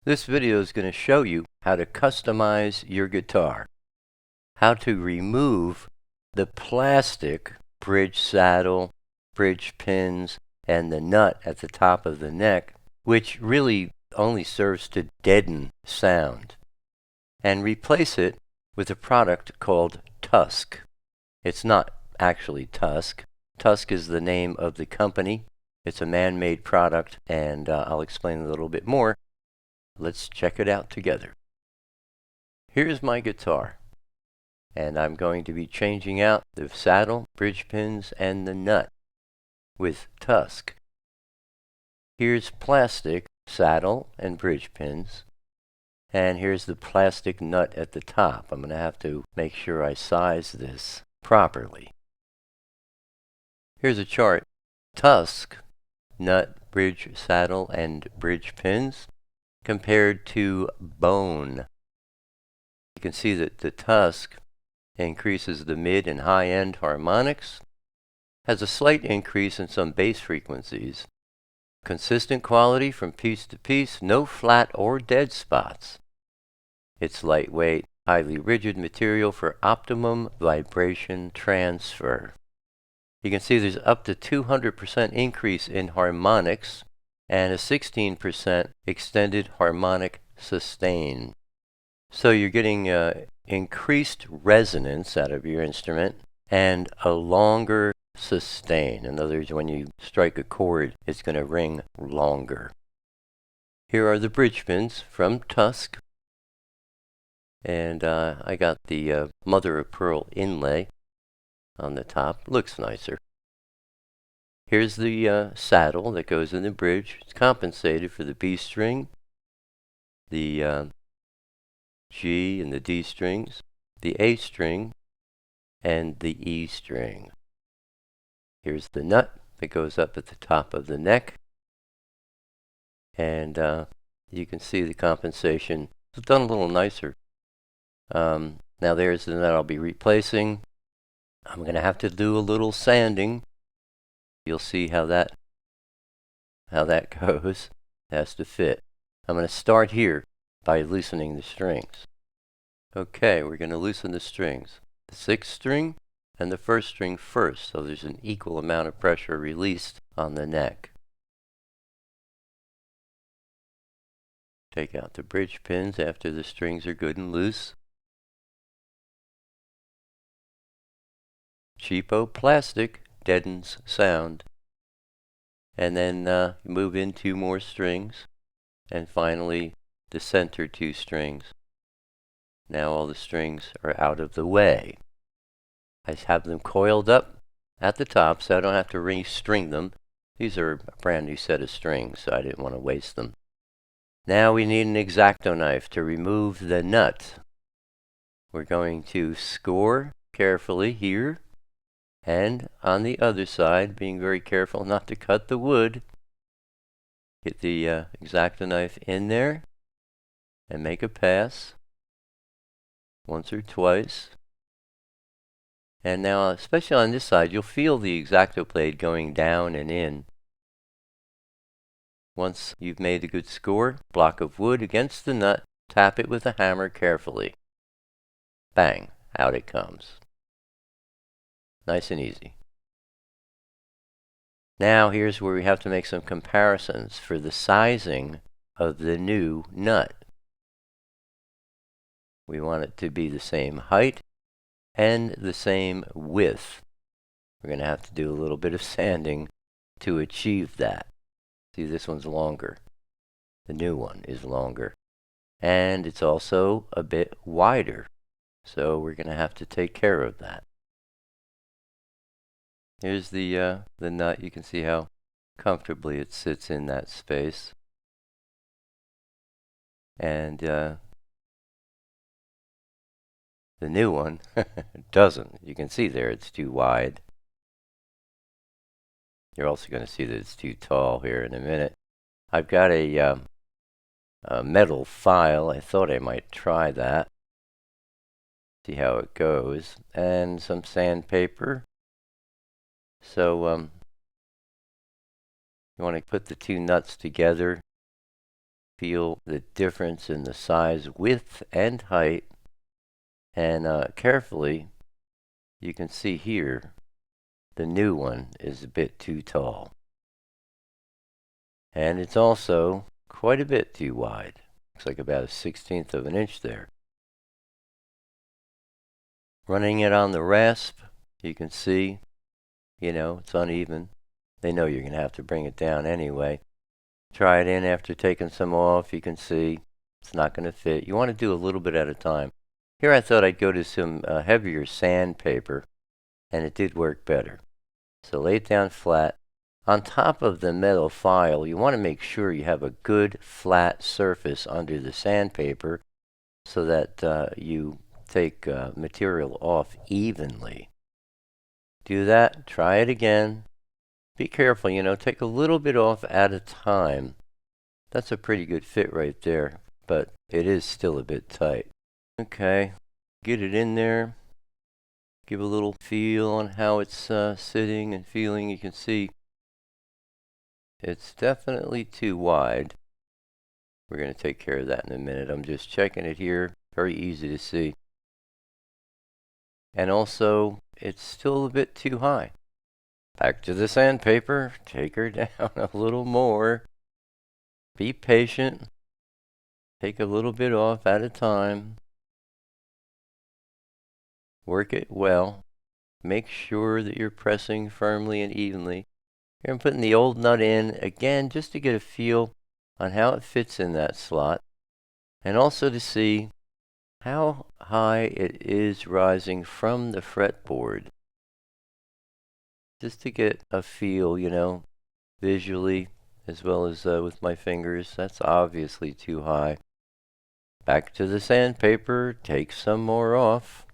This video is going to show you how to customize your guitar, how to remove the plastic bridge saddle, bridge pins, and the nut at the top of the neck, which really only serves to deaden sound, and replace it with a product called Tusq. It's not actually Tusq. Tusq is the name of the company. It's a man-made product, and I'll explain a little bit more. Let's check it out together. Here's my guitar, and I'm going to be changing out the saddle, bridge pins, and the nut with Tusq. Here's plastic saddle and bridge pins, and here's the plastic nut at the top. I'm going to have to make sure I size this properly. Here's a chart. Tusq, nut, bridge, saddle, and bridge pins, compared to bone. You can see that the Tusq increases the mid and high-end harmonics, has a slight increase in some bass frequencies, consistent quality from piece to piece, no flat or dead spots. It's lightweight, highly rigid material for optimum vibration transfer. You can see there's up to 200% increase in harmonics and a 16% extended harmonic sustain. So you're getting increased resonance out of your instrument and a longer sustain. In other words, when you strike a chord, it's going to ring longer. Here are the bridge pins from Tusq, and I got the mother of pearl inlay on the top. Looks nicer. Here's the saddle that goes in the bridge. It's compensated for the B string, the G and the D strings, the A string, and the E string. Here's the nut that goes up at the top of the neck, and you can see the compensation. It's done a little nicer. Now there's the nut I'll be replacing. I'm going to have to do a little sanding. You'll see how that goes. It has to fit. I'm going to start here by loosening the strings. Okay, we're going to loosen the strings. The 6th string and the 1st string first, so there's an equal amount of pressure released on the neck. Take out the bridge pins after the strings are good and loose. Cheapo plastic deadens sound. And then move in 2 more strings, and finally the center 2 strings. Now all the strings are out of the way. I have them coiled up at the top so I don't have to restring them. These are a brand new set of strings, so I didn't want to waste them. Now we need an X-Acto knife to remove the nut. We're going to score carefully here, and on the other side, being very careful not to cut the wood. Get the X-Acto knife in there and make a pass once or twice. And now, especially on this side, you'll feel the X-Acto blade going down and in. Once you've made a good score, block of wood against the nut, tap it with a hammer carefully. Bang, out it comes. Nice and easy. Now here's where we have to make some comparisons for the sizing of the new nut. We want it to be the same height and the same width. We're going to have to do a little bit of sanding to achieve that. See, this one's longer. The new one is longer. And it's also a bit wider. So we're going to have to take care of that. Here's the nut. You can see how comfortably it sits in that space. And the new one doesn't. You can see there it's too wide. You're also going to see that it's too tall here in a minute. I've got a metal file. I thought I might try that. See how it goes. And some sandpaper. So you want to put the 2 nuts together Feel the difference in the size, width, and height. And carefully, you can see here, the new one is a bit too tall. And it's also quite a bit too wide. Looks like about 1/16 of an inch there. Running it on the rasp, you can see, it's uneven. They know you're going to have to bring it down anyway. Try it in after taking some off. You can see it's not going to fit. You want to do a little bit at a time. Here I thought I'd go to some heavier sandpaper, and it did work better. So lay it down flat. On top of the metal file, you want to make sure you have a good flat surface under the sandpaper so that you take material off evenly. Do that. Try it again. Be careful, take a little bit off at a time. That's a pretty good fit right there, but it is still a bit tight. Okay, get it in there. Give a little feel on how it's sitting and feeling. You can see it's definitely too wide. We're going to take care of that in a minute. I'm just checking it here. Very easy to see. And also, it's still a bit too high. Back to the sandpaper. Take her down a little more. Be patient. Take a little bit off at a time. Work it well. Make sure that you're pressing firmly and evenly. Here I'm putting the old nut in again just to get a feel on how it fits in that slot, and also to see how high it is rising from the fretboard. Just to get a feel, visually, as well as with my fingers. That's obviously too high. Back to the sandpaper, take some more off.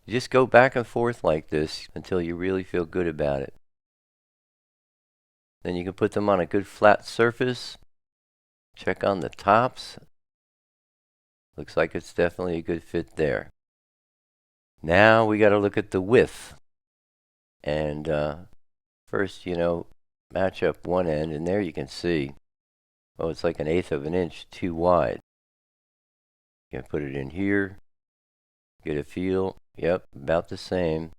Just go back and forth like this until you really feel good about it. Then you can put them on a good flat surface. Check on the tops. Looks like it's definitely a good fit there. Now we got to look at the width. And first, match up one end, and there you can see, it's like 1/8 of an inch too wide. You can put it in here, get a feel. Yep, about the same.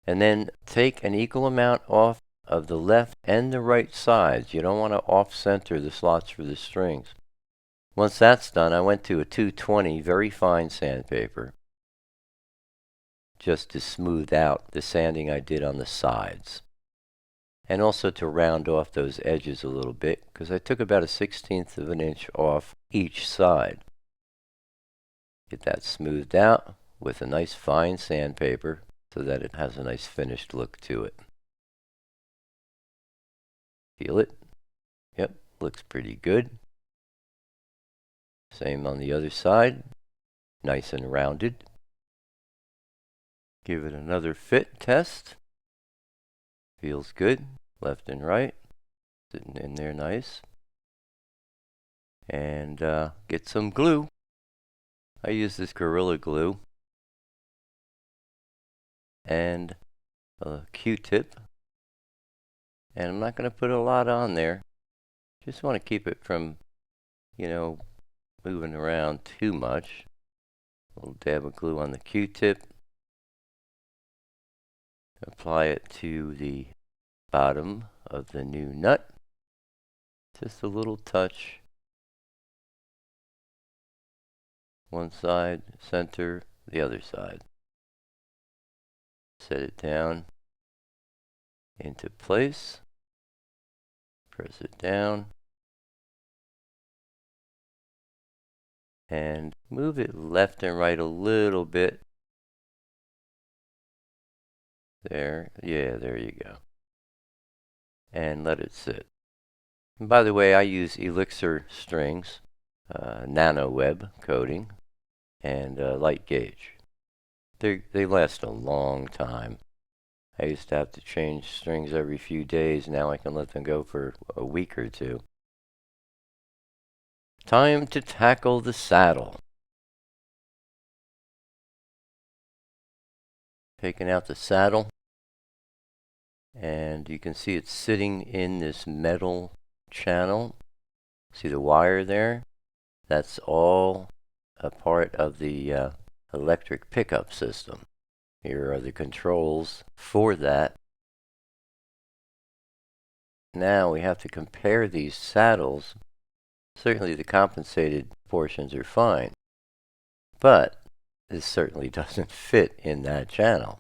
And then take an equal amount off of the left and the right sides. You don't want to off-center the slots for the strings. Once that's done, I went to a 220 very fine sandpaper just to smooth out the sanding I did on the sides. And also to round off those edges a little bit, because I took about 1/16 of an inch off each side. Get that smoothed out with a nice fine sandpaper so that it has a nice finished look to it. Feel it? Yep, looks pretty good. Same on the other side. Nice and rounded. Give it another fit test. Feels good. Left and right. Sitting in there nice. And get some glue. I use this Gorilla Glue. And a Q-tip. And I'm not going to put a lot on there. Just want to keep it from, moving around too much. A little dab of glue on the Q-tip. Apply it to the bottom of the new nut. Just a little touch. One side, center, the other side. Set it down into place. Press it down. And move it left and right a little bit. There, yeah, there you go. And let it sit. And by the way, I use Elixir strings, nano web coating, and light gauge. They last a long time. I used to have to change strings every few days. Now I can let them go for a week or two. Time to tackle the saddle. Taking out the saddle. And you can see it's sitting in this metal channel. See the wire there? That's all a part of the electric pickup system. Here are the controls for that. Now we have to compare these saddles. Certainly the compensated portions are fine, but this certainly doesn't fit in that channel.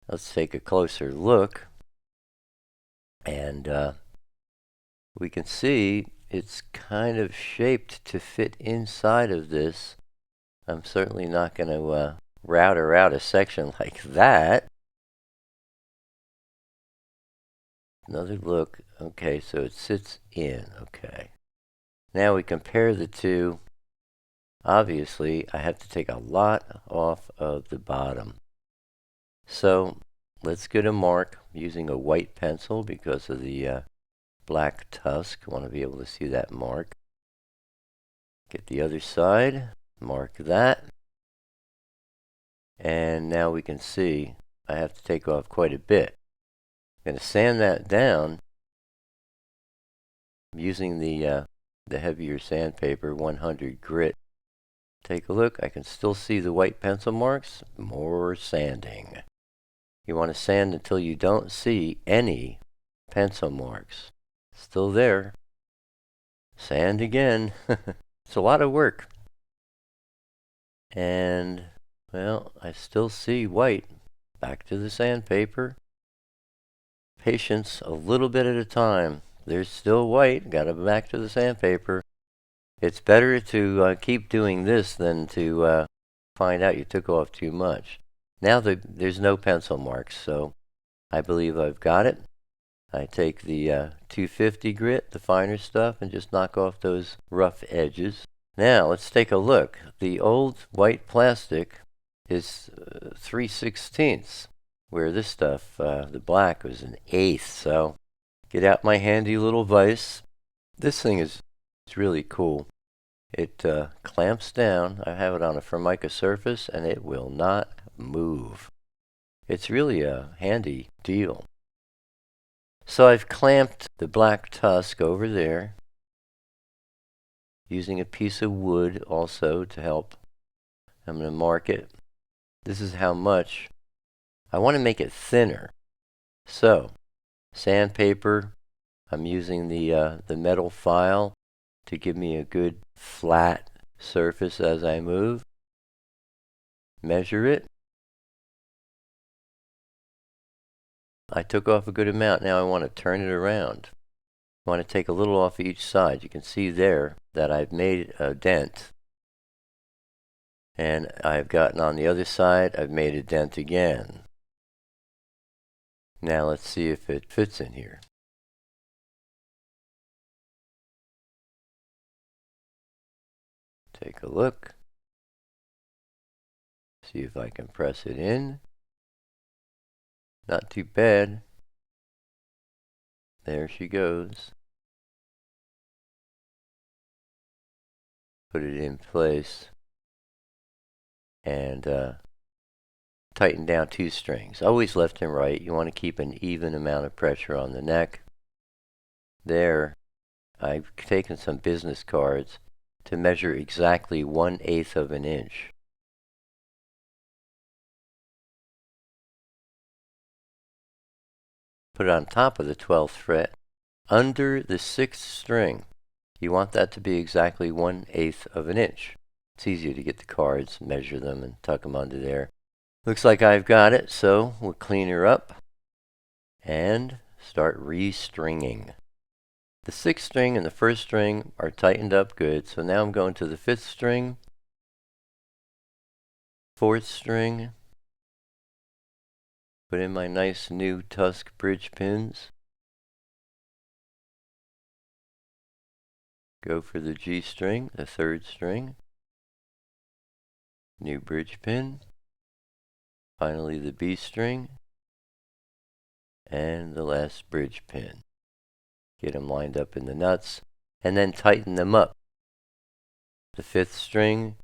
Let's take a closer look, and we can see it's kind of shaped to fit inside of this. I'm certainly not going to router out a section like that. Another look. Okay, so it sits in. Okay. Now we compare the two. Obviously, I have to take a lot off of the bottom. So let's get a mark using a white pencil because of the black tusk. I want to be able to see that mark. Get the other side, mark that. And now we can see I have to take off quite a bit. I'm going to sand that down using the heavier sandpaper, 100 grit. Take a look. I can still see the white pencil marks. More sanding. You want to sand until you don't see any pencil marks. Still there. Sand again. It's a lot of work. And, well, I still see white. Back to the sandpaper. Patience, a little bit at a time. There's still white. Got to go back to the sandpaper. It's better to keep doing this than to find out you took off too much. Now there's no pencil marks, so I believe I've got it. I take the 250 grit, the finer stuff, and just knock off those rough edges. Now let's take a look. The old white plastic is 3/16, where this stuff, the black, was an 1/8. So get out my handy little vise. This thing is really cool. It clamps down. I have it on a Formica surface, and it will not move. It's really a handy deal. So I've clamped the black tusk over there, using a piece of wood also to help. I'm going to mark it. This is how much. I want to make it thinner. So, sandpaper. I'm using the metal file to give me a good flat surface as I move. Measure it. I took off a good amount. Now I want to turn it around. I want to take a little off each side. You can see there that I've made a dent. And I've gotten on the other side, I've made a dent again. Now let's see if it fits in here. Take a look. See if I can press it in. Not too bad. There she goes. Put it in place. And tighten down 2 strings. Always left and right. You want to keep an even amount of pressure on the neck. There, I've taken some business cards to measure exactly 1/8 of an inch. Put it on top of the 12th fret, under the 6th string. You want that to be exactly 1/8 of an inch. It's easier to get the cards, measure them, and tuck them under there. Looks like I've got it, so we'll clean her up and start restringing. The 6th string and the 1st string are tightened up good, so now I'm going to the 5th string, 4th string, put in my nice new Tusq bridge pins, go for the G string, the 3rd string, new bridge pin, finally the B string, and the last bridge pin. Get them lined up in the nuts, and then tighten them up. The 5th string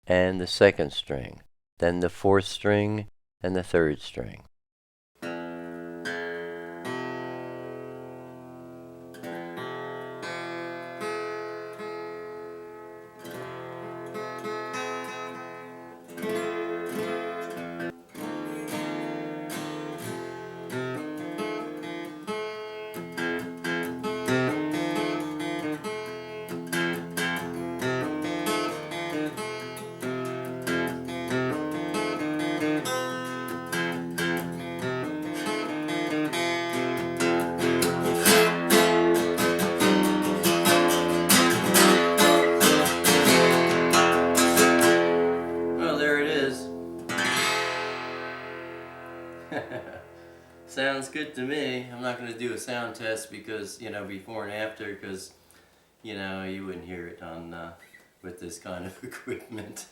and the 2nd string, then the 4th string and the 3rd string. good to me. I'm not going to do a sound test because, you know, before and after, because, you know, you wouldn't hear it on with this kind of equipment.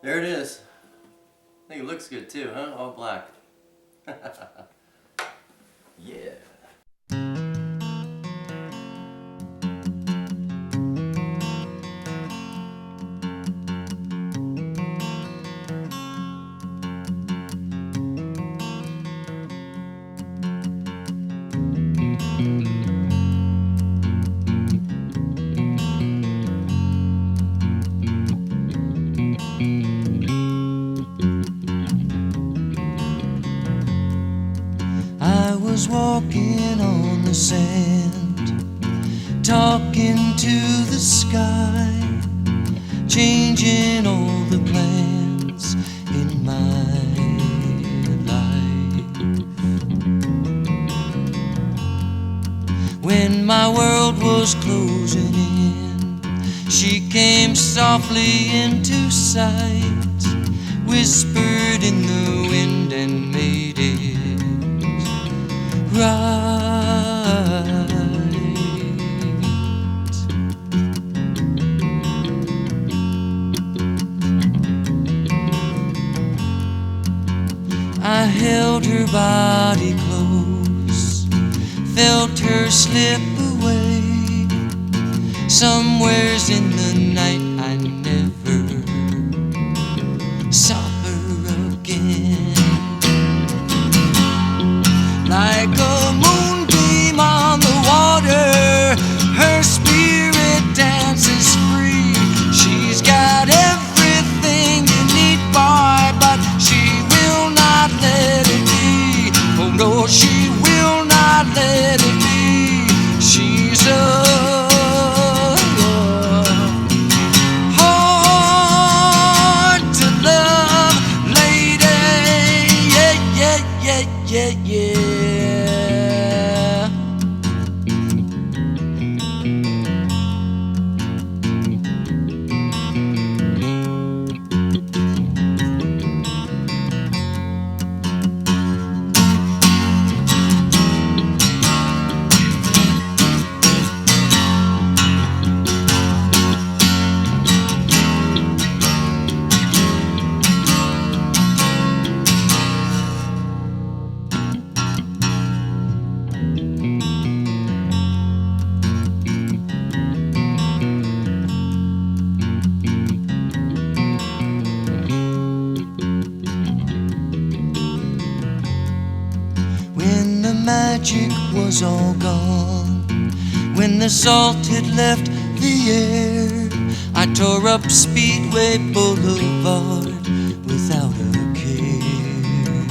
There it is. I think it looks good too, huh? All black. Yeah. I was walking on the sand, talking to the sky, changing all the plans in my life. When my world was closing in, she came softly into sight, whispered in the wind and made it right. I held her body close, felt her slip away. Somewheres in the night I never saw her again. Like a moonbeam on the water, her spirit dances free. She's got everything you need, boy, but she will not let it be. Oh no, she will not let it be. She's hard to love lady. Yeah, yeah, yeah, yeah, yeah. When the magic was all gone, when the salt had left the air, I tore up Speedway Boulevard without a care.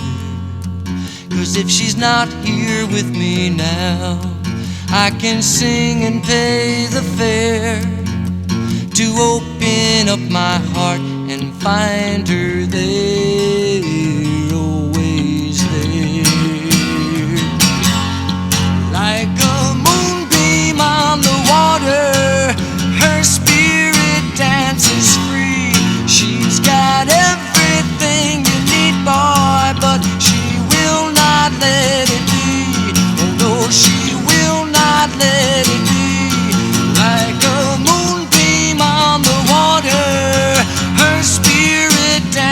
'Cause if she's not here with me now, I can sing and pay the fare to open up my heart and find her there, always there. Like a moonbeam on the water, her spirit dances free. She's got everything you need, boy, but she will not let it be. Oh no, she will not let it be. Like a moonbeam on the water, her spirit dances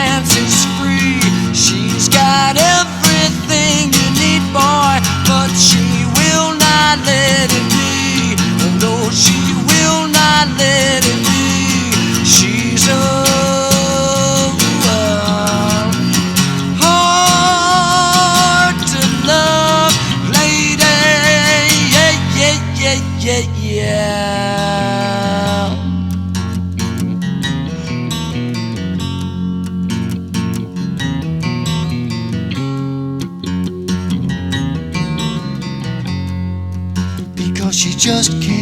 just can't